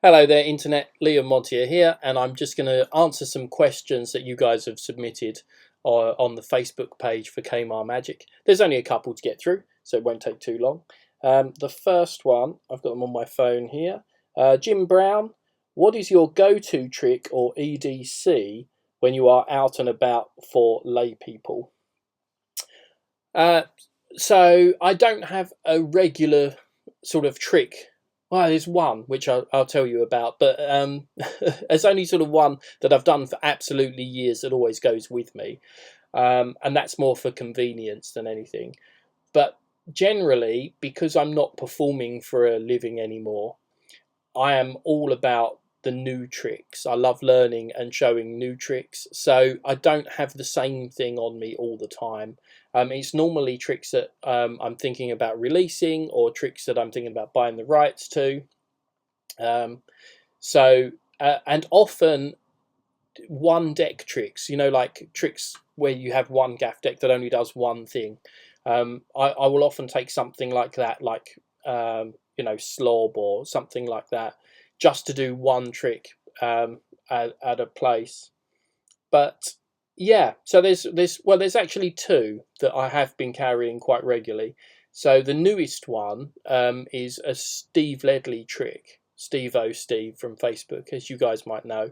Hello there, Internet. Liam Montier here, and I'm just going to answer some questions that you guys have submitted on the Facebook page for Kmart Magic. There's only a couple to get through, so it won't take too long. The first one, I've got them on my phone here. Jim Brown, what is your go-to trick or EDC when you are out and about for lay people? Uh, so I don't have a regular sort of trick. Well, there's one which I'll tell you about, but there's only sort of one that I've done for absolutely years that always goes with me, and that's more for convenience than anything. But generally, because I'm not performing for a living anymore, I am all about the new tricks. I love learning and showing new tricks. So I don't have the same thing on me all the time. It's normally tricks that I'm thinking about releasing or tricks that I'm thinking about buying the rights to. Um, and often one deck tricks, like tricks where you have one gaff deck that only does one thing. I will often take something like that, like slob or something like that, just to do one trick at a place. But yeah, so there's actually two that I have been carrying quite regularly. So the newest one is a Steve Ledley trick, Steve from Facebook, as you guys might know,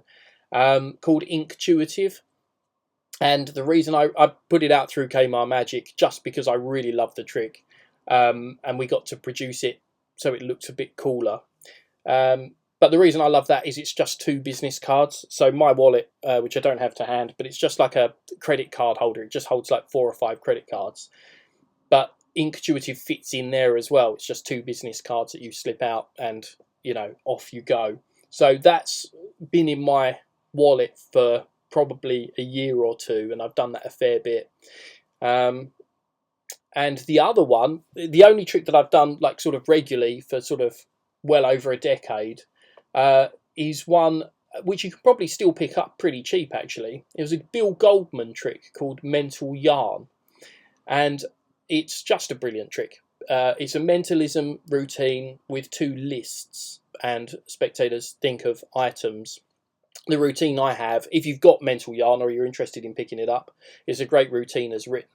called Inktuitive. And the reason I put it out through Kmart Magic just because I really love the trick, and we got to produce it so it looks a bit cooler. But the reason I love that is it's just two business cards. So my wallet, which I don't have to hand, but it's just like a credit card holder. It just holds like 4 or 5 credit cards. But Inktuitive fits in there as well. It's just two business cards that you slip out and, off you go. So that's been in my wallet for probably a year or two, and I've done that a fair bit. And the other one, the only trick that I've done like sort of regularly for sort of well over a decade, is one which you can probably still pick up pretty cheap actually. It was a Bill Goldman trick called Mental Yarn, and it's just a brilliant trick. It's a mentalism routine with 2 lists, and spectators think of items. The routine I have, if you've got Mental Yarn or you're interested in picking it up, is a great routine as written.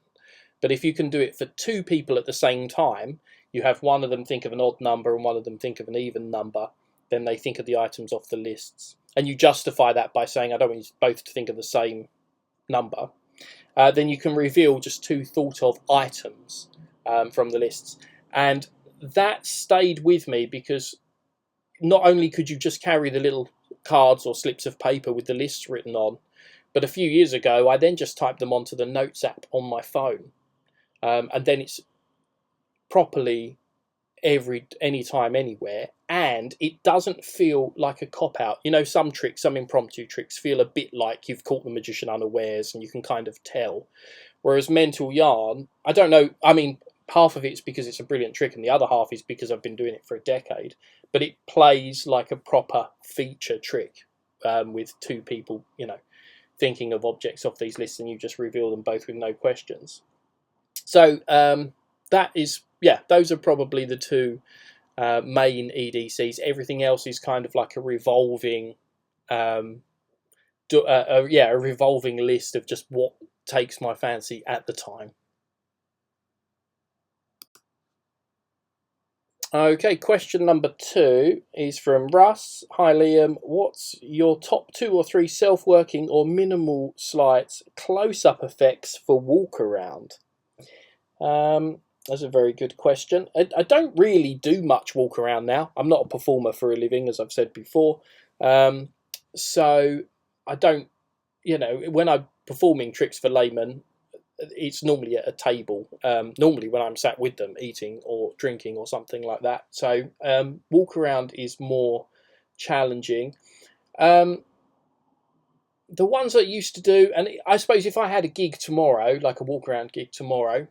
But if you can do it for 2 people at the same time, you have one of them think of an odd number and one of them think of an even number, then they think of the items off the lists. And you justify that by saying, I don't want you both to think of the same number. Then you can reveal just 2 thought of items from the lists. And that stayed with me because not only could you just carry the little cards or slips of paper with the lists written on, but a few years ago I then just typed them onto the Notes app on my phone, and then it's properly anytime, anywhere, and it doesn't feel like a cop out. Some tricks, some impromptu tricks, feel a bit like you've caught the magician unawares, and you can kind of tell. Whereas Mental Yarn, I don't know. I mean, half of it's because it's a brilliant trick, and the other half is because I've been doing it for a decade. But it plays like a proper feature trick, with 2 people, thinking of objects off these lists, and you just reveal them both with no questions. So that is, yeah, those are probably the 2 main EDCs. Everything else is kind of like a revolving, a revolving list of just what takes my fancy at the time. Okay, question number 2 is from Russ. Hi Liam, what's your top 2 or 3 self-working or minimal sleights close-up effects for walk around? That's a very good question. I don't really do much walk around now. I'm not a performer for a living, as I've said before. So I don't, when I'm performing tricks for laymen, it's normally at a table. Normally when I'm sat with them eating or drinking or something like that. So walk around is more challenging. The ones I used to do, and I suppose if I had a gig tomorrow, like a walk around gig tomorrow,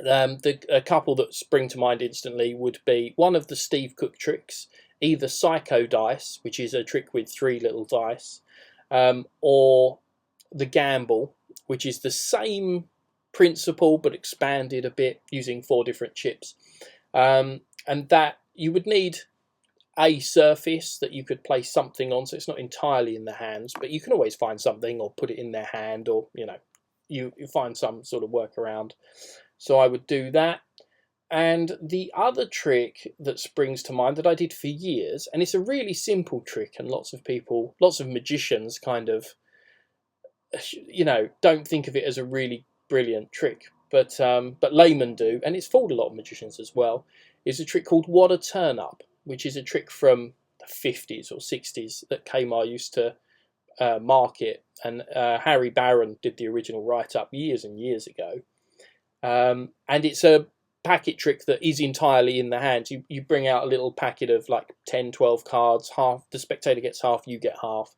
a couple that spring to mind instantly would be one of the Steve Cook tricks, either Psycho Dice, which is a trick with 3 little dice, or the Gamble, which is the same principle but expanded a bit using 4 different chips. And that you would need a surface that you could place something on, so it's not entirely in the hands, but you can always find something or put it in their hand, or you find some sort of workaround. So I would do that. And the other trick that springs to mind that I did for years, and it's a really simple trick, and lots of magicians kind of, don't think of it as a really brilliant trick, but laymen do, and it's fooled a lot of magicians as well, is a trick called What a Turn Up, which is a trick from the 50s or 60s that Kmart used to market, and Harry Barron did the original write-up years and years ago. And it's a packet trick that is entirely in the hands. You bring out a little packet of like 10, 12 cards, half the spectator gets half, you get half.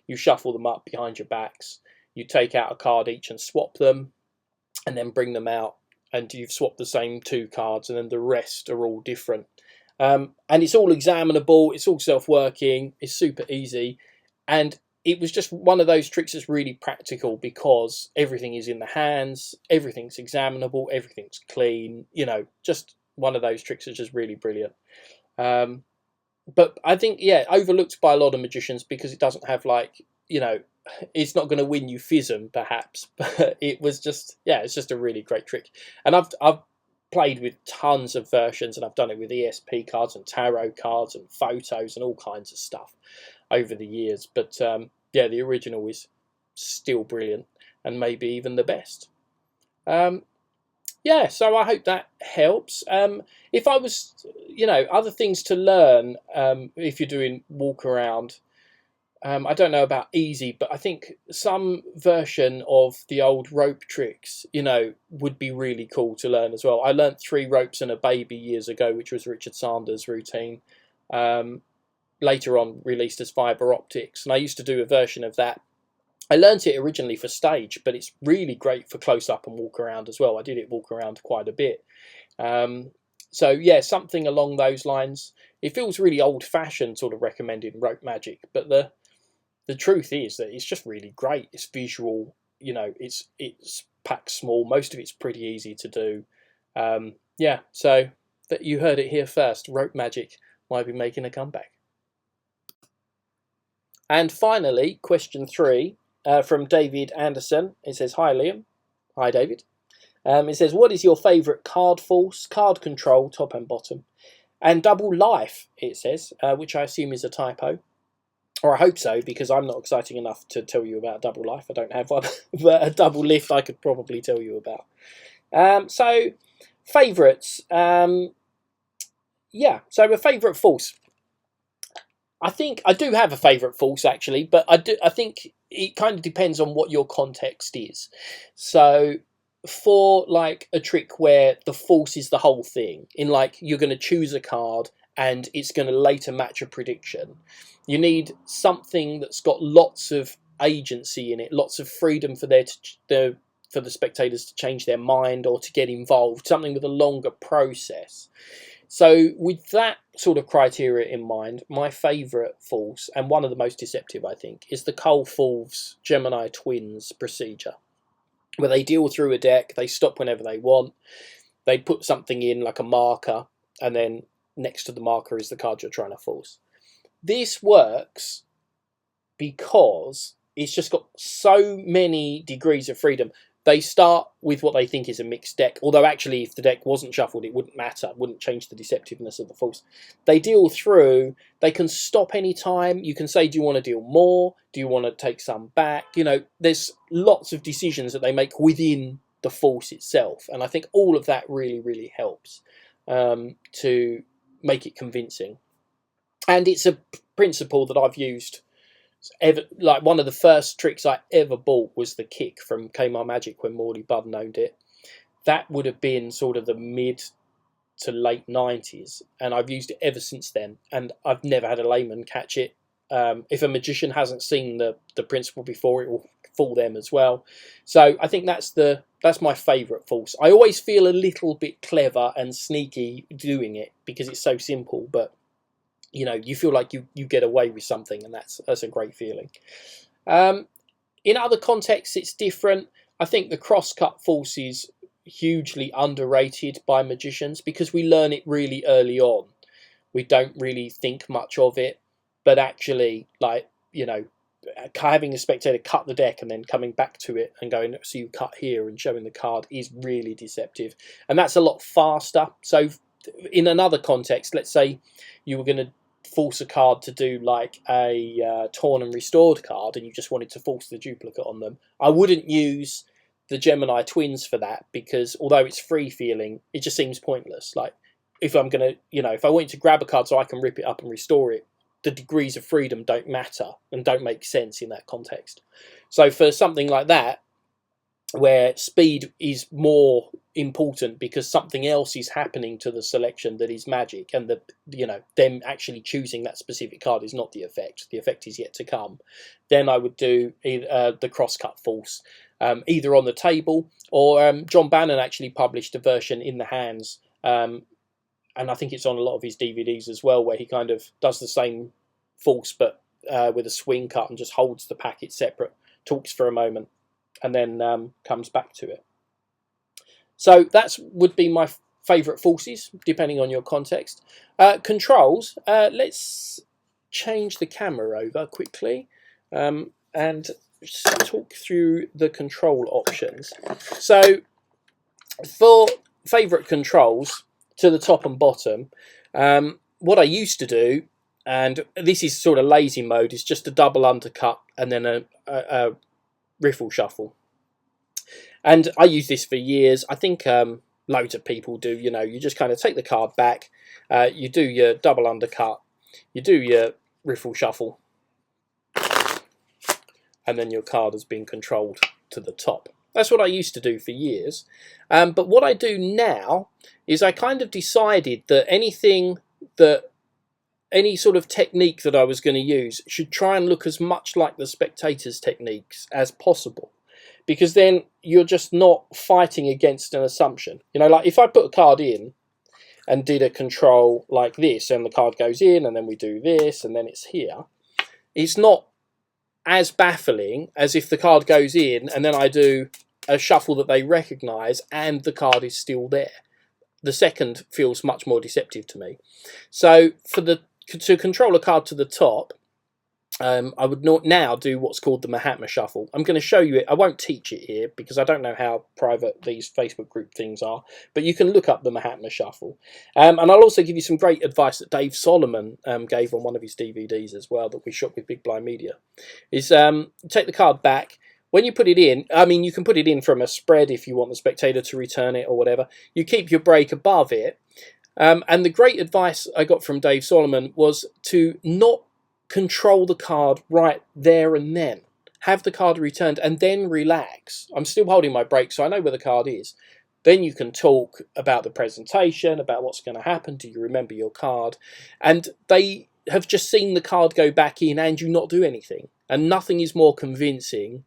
You shuffle them up behind your backs. You take out a card each and swap them, and then bring them out, and you've swapped the same 2 cards, and then the rest are all different. And it's all examinable, it's all self-working, it's super easy, and it was just one of those tricks that's really practical because everything is in the hands, everything's examinable, everything's clean, just one of those tricks that's just really brilliant. But I think, overlooked by a lot of magicians because it doesn't have it's not going to win you FISM perhaps, but it was just, it's just a really great trick. And I've played with tons of versions, and I've done it with ESP cards and tarot cards and photos and all kinds of stuff over the years, but the original is still brilliant and maybe even the best. So I hope that helps. If I was, other things to learn, if you're doing walk around, I don't know about easy, but I think some version of the old rope tricks, would be really cool to learn as well. I learned 3 ropes and a baby years ago, which was Richard Sanders' routine. Later on released as Fibre Optics, and I used to do a version of that. I learnt it originally for stage, but it's really great for close up and walk around as well. I did it walk around quite a bit. Something along those lines. It feels really old-fashioned, sort of recommending rope magic, but the truth is that it's just really great. It's visual, it's packed small. Most of it's pretty easy to do. So that you heard it here first. Rope magic might be making a comeback. And finally, question 3 from David Anderson. It says, "Hi Liam." Hi David. It says, "What is your favourite card force, card control, top and bottom, and double life?" It says, which I assume is a typo. Or I hope so, because I'm not exciting enough to tell you about double life. I don't have one, but a double lift I could probably tell you about. So, favourites. So a favourite force. I think I do have a favourite force actually, but I think it kind of depends on what your context is. So for like a trick where the force is the whole thing, in like you're going to choose a card and it's going to later match a prediction, you need something that's got lots of agency in it, lots of freedom for for the spectators to change their mind or to get involved, something with a longer process. So with that sort of criteria in mind, my favourite force, and one of the most deceptive I think, is the Cole Fulves Gemini Twins procedure, where they deal through a deck, they stop whenever they want, they put something in like a marker, and then next to the marker is the card you're trying to force. This works because it's just got so many degrees of freedom. They start with what they think is a mixed deck, although actually if the deck wasn't shuffled it wouldn't matter, it wouldn't change the deceptiveness of the force. They deal through, they can stop any time, you can say do you want to deal more, do you want to take some back, there's lots of decisions that they make within the force itself, and I think all of that really, really helps to make it convincing. And it's a principle that I've used like one of the first tricks I ever bought was the kick from Kmart Magic when Morley Budden owned it. That would have been sort of the mid to late 90s, and I've used it ever since then, and I've never had a layman catch it. If a magician hasn't seen the principle before, it will fool them as well. So I think that's my favourite force. I always feel a little bit clever and sneaky doing it because it's so simple, but you feel like you get away with something, and that's a great feeling. In other contexts, it's different. I think the cross-cut force is hugely underrated by magicians because we learn it really early on. we don't really think much of it, but actually, like, you know, having a spectator cut the deck and then coming back to it and going, so you cut here, and showing the card is really deceptive, and that's a lot faster. So in another context, let's say you were going to force a card to do like a torn and restored card, and you just wanted to force the duplicate on them, I wouldn't use the Gemini twins for that, because although it's free feeling, it just seems pointless. Like, if I'm going to, you know, if I want to grab a card so I can rip it up and restore it, the degrees of freedom don't matter and don't make sense in that context. So for something like that, where speed is more important because something else is happening to the selection that is magic, and the, you know, them actually choosing that specific card is not the effect is yet to come, then I would do the crosscut force, either on the table, or John Bannon actually published a version in the hands, and I think it's on a lot of his DVDs as well, where he kind of does the same force but with a swing cut, and just holds the packet separate, talks for a moment, and then comes back to it. So that would be my favourite forces, depending on your context. Controls, let's change the camera over quickly and talk through the control options. So for favourite controls, to the top and bottom, what I used to do, and this is sort of lazy mode, is just a double undercut and then a riffle shuffle. And I use this for years. I think loads of people do. You know, you just kind of take the card back, you do your double undercut, you do your riffle shuffle, and then your card has been controlled to the top. That's what I used to do for years. But what I do now is I kind of decided that any sort of technique that I was going to use should try and look as much like the spectator's techniques as possible, because then you're just not fighting against an assumption. You know, like if I put a card in and did a control like this, and the card goes in, and then we do this, and then it's here, it's not as baffling as if the card goes in and then I do a shuffle that they recognise and the card is still there. The second feels much more deceptive to me. So to control a card to the top, I would now do what's called the Mahatma Shuffle. I'm going to show you it. I won't teach it here because I don't know how private these Facebook group things are, but you can look up the Mahatma Shuffle. And I'll also give you some great advice that Dave Solomon gave on one of his DVDs as well, that we shot with Big Blind Media. Is take the card back. When you put it in, I mean, you can put it in from a spread if you want the spectator to return it or whatever. You keep your break above it. And the great advice I got from Dave Solomon was to not control the card right there and then. Have the card returned and then relax. I'm still holding my break, so I know where the card is. Then you can talk about the presentation, about what's going to happen. Do you remember your card? And they have just seen the card go back in and you not do anything. And nothing is more convincing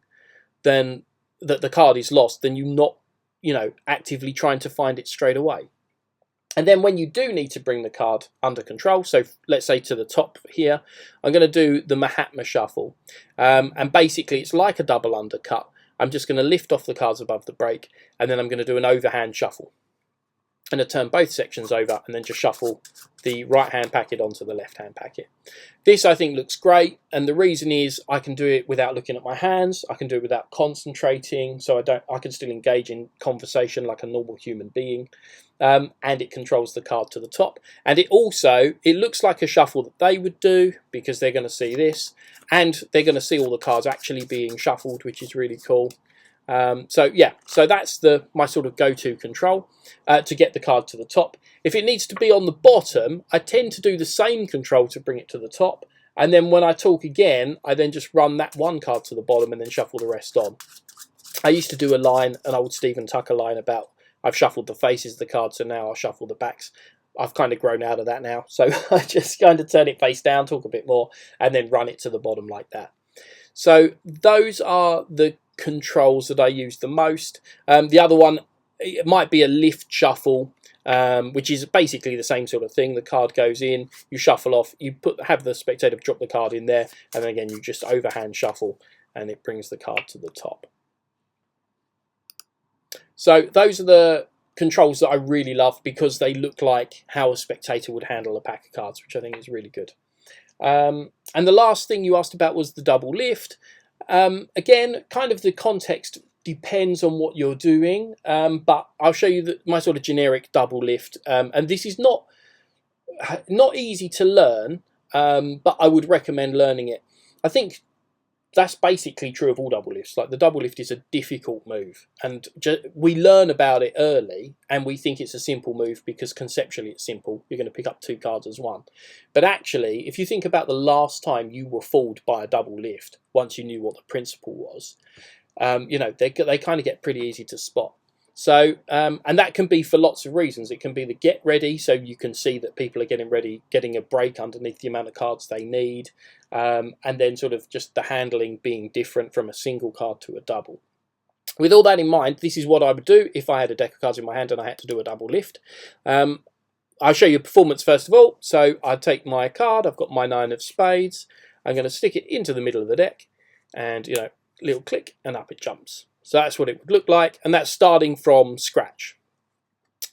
than that the card is lost than you not, you know, actively trying to find it straight away. And then when you do need to bring the card under control, so let's say to the top here, I'm going to do the Mahatma Shuffle. And basically it's like a double undercut. I'm just going to lift off the cards above the break, and then I'm going to do an overhand shuffle. And I turn both sections over and then just shuffle the right hand packet onto the left hand packet. This I think looks great, and the reason is I can do it without looking at my hands, I can do it without concentrating, so I can still engage in conversation like a normal human being, and it controls the card to the top. And it looks like a shuffle that they would do, because they're going to see this, and they're going to see all the cards actually being shuffled, which is really cool. So that's my sort of go-to control to get the card to the top. If it needs to be on the bottom, I tend to do the same control to bring it to the top, and then when I talk again, I then just run that one card to the bottom and then shuffle the rest on. I used to do an old Stephen Tucker line about I've shuffled the faces of the cards, so now I'll shuffle the backs. I've kind of grown out of that now, so I just kind of turn it face down, talk a bit more, and then run it to the bottom like that. So those are the controls that I use the most. The other one, it might be a lift shuffle, which is basically the same sort of thing. The card goes in, you shuffle off, you have the spectator drop the card in there, and then again you just overhand shuffle and it brings the card to the top. So those are the controls that I really love because they look like how a spectator would handle a pack of cards, which I think is really good. And the last thing you asked about was the double lift. Again, kind of the context depends on what you're doing, but I'll show you my sort of generic double lift. And this is not easy to learn, but I would recommend learning it. I think that's basically true of all double lifts. Like, the double lift is a difficult move, and we learn about it early and we think it's a simple move because conceptually it's simple. You're going to pick up 2 cards as one. But actually, if you think about the last time you were fooled by a double lift, once you knew what the principle was, you know, they kind of get pretty easy to spot. So, and that can be for lots of reasons. It can be the get ready, so you can see that people are getting ready, getting a break underneath the amount of cards they need, and then sort of just the handling being different from a single card to a double. With all that in mind, this is what I would do if I had a deck of cards in my hand and I had to do a double lift. I'll show you performance first of all. So I take my card, I've got my 9 of spades, I'm going to stick it into the middle of the deck, and, you know, little click and up it jumps. So that's what it would look like, and that's starting from scratch.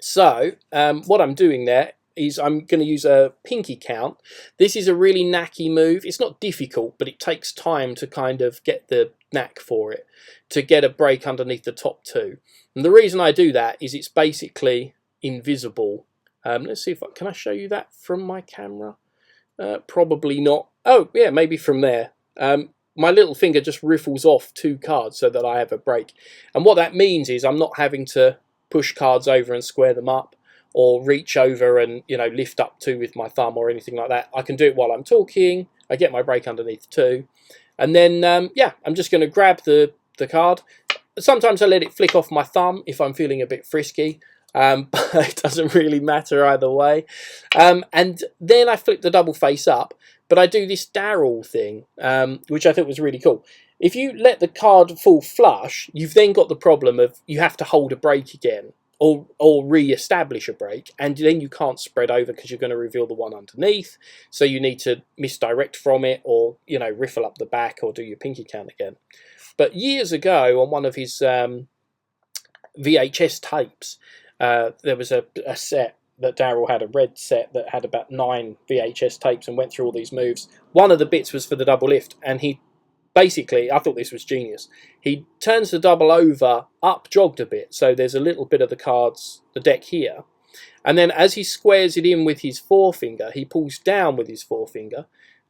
So what I'm doing there is I'm going to use a pinky count. This is a really knacky move. It's not difficult, but it takes time to kind of get the knack for it, to get a break underneath the top 2. And the reason I do that is it's basically invisible. Let's see if can I show you that from my camera? Probably not. Oh yeah, maybe from there. My little finger just riffles off 2 cards so that I have a break. And what that means is I'm not having to push cards over and square them up, or reach over and, you know, lift up 2 with my thumb or anything like that. I can do it while I'm talking. I get my break underneath 2. And then, yeah, I'm just going to grab the card. Sometimes I let it flick off my thumb if I'm feeling a bit frisky. But it doesn't really matter either way. And then I flip the double face up. But I do this Darryl thing, which I thought was really cool. If you let the card fall flush, you've then got the problem of you have to hold a break again, or re-establish a break, and then you can't spread over because you're going to reveal the one underneath. So you need to misdirect from it, or, you know, riffle up the back, or do your pinky count again. But years ago, on one of his VHS tapes, there was a set that Darryl had, a red set that had about 9 VHS tapes and went through all these moves. One of the bits was for the double lift, and he basically, I thought this was genius. He turns the double over, up jogged a bit, so there's a little bit of the deck here. And then as he squares it in with his forefinger, he pulls down with his forefinger.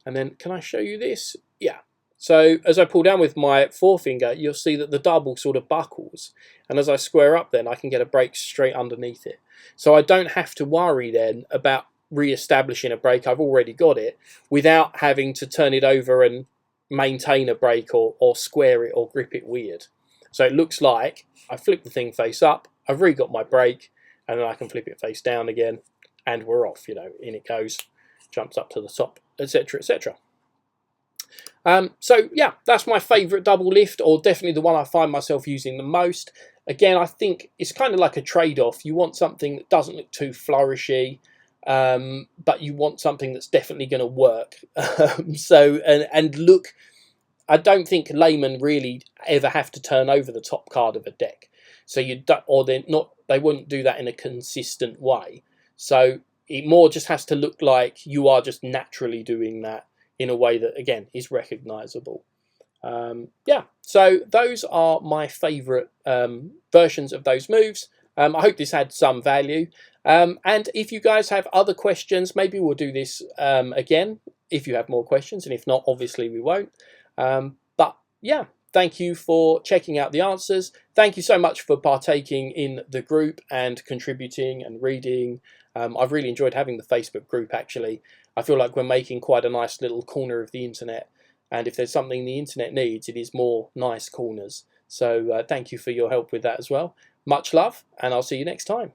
And then, can I show you this? Yeah. So as I pull down with my forefinger, you'll see that the double sort of buckles. And as I square up then, I can get a break straight underneath it. So I don't have to worry then about re-establishing a break. I've already got it without having to turn it over and maintain a break, or square it or grip it weird. So it looks like I flip the thing face up, I've really got my break, and then I can flip it face down again, and we're off. You know, in it goes, jumps up to the top, etc., etc. So yeah, that's my favourite double lift, or definitely the one I find myself using the most. Again, I think it's kind of like a trade-off. You want something that doesn't look too flourishy, but you want something that's definitely going to work. And look, I don't think laymen really ever have to turn over the top card of a deck. So you don't, or they wouldn't do that in a consistent way. So it more just has to look like you are just naturally doing that in a way that, again, is recognisable. Yeah, so those are my favourite versions of those moves. I hope this had some value. And if you guys have other questions, maybe we'll do this again if you have more questions. And if not, obviously we won't. But yeah, thank you for checking out the answers. Thank you so much for partaking in the group and contributing and reading. I've really enjoyed having the Facebook group, actually. I feel like we're making quite a nice little corner of the internet. And if there's something the internet needs, it is more nice corners. So thank you for your help with that as well. Much love, and I'll see you next time.